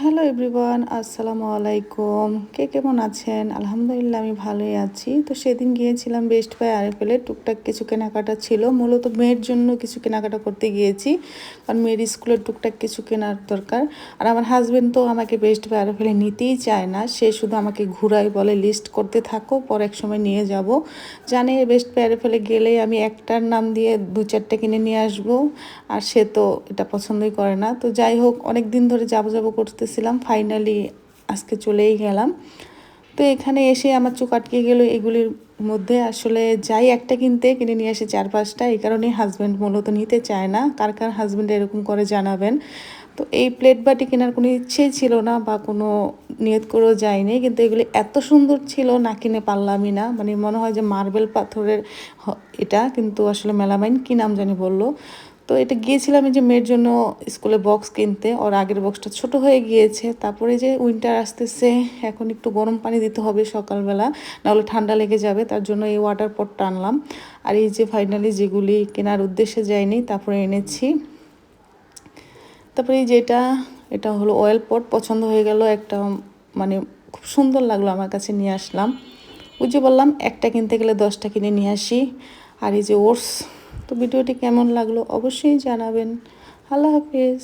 Hello everyone, আসসালামু আলাইকুম। কে কেমন আছেন? আলহামদুলিল্লাহ আমি ভালোই আছি। তো সেদিন গিয়েছিলাম বেস্ট বাই আরএফএল এ টুকটাক কিছু কেনাকাটা ছিল। মূলত মেয়ের জন্য কিছু কেনাকাটা করতে গিয়েছি। কারণ মেয়ের স্কুলের টুকটাক কিছু কেনার দরকার। আর আমার হাজবেন্ড তো আমাকে বেস্ট বাই আরএফএল এ নিতেই চায় না। সে শুধু আমাকে ঘুরায়, বলে লিস্ট করতে থাকো, পরে এক সময় নিয়ে যাব। জানে বেস্ট বাই আরএফএল এ গেলেই আমি একটার নাম দিয়ে 2-4টা কিনে নিয়ে আসবো। আর সে তো এটা পছন্দই করে না। তো যাই হোক, অনেক দিন ধরে যাবো করতেছিলাম, ফাইনালি আজকে চলেই গেলাম। তো এখানে এসে আমার চোখ আটকে গেল এগুলির মধ্যে। আসলে যাই একটা কিনতে কিনে নিয়ে আসে 4-5টা। এই কারণেই হাজব্যান্ড মূলত নিতে চায় না। কার কার হাজব্যান্ড এরকম করে জানাবেন। তো এই প্লেট বাটি কেনার কোনো ইচ্ছেই ছিল না বা কোনো নিয়ত করেও যায়নি, কিন্তু এগুলি এত সুন্দর ছিল না কিনে পারলামই না। মানে মনে হয় যে মার্বেল পাথরের এটা, কিন্তু আসলে মেলামাইন কী নাম জানি বললো। তো এটা গিয়েছিলাম এই যে মেয়ের জন্য স্কুলে বক্স কিনতে। ওর আগের বক্সটা ছোট হয়ে গিয়েছে। তারপরে যে উইন্টার আসতেছে, এখন একটু গরম পানি দিতে হবে সকালবেলা, নাহলে ঠান্ডা লেগে যাবে। তার জন্য এই ওয়াটার পটটা আনলাম। আর এই যে ফাইনালি যেগুলি কেনার উদ্দেশ্যে যায়নি তারপরে এনেছি। তারপরে এই যেটা, এটা হলো অয়েল পট, পছন্দ হয়ে গেল একটা, মানে খুব সুন্দর লাগলো আমার কাছে, নিয়ে আসলাম। ওই যে বললাম একটা কিনতে গেলে 10টা কিনে নিয়ে আসি। আর এই যে ওটস। তো ভিডিওটি কেমন লাগলো অবশ্যই জানাবেন। আল্লাহ হাফিজ।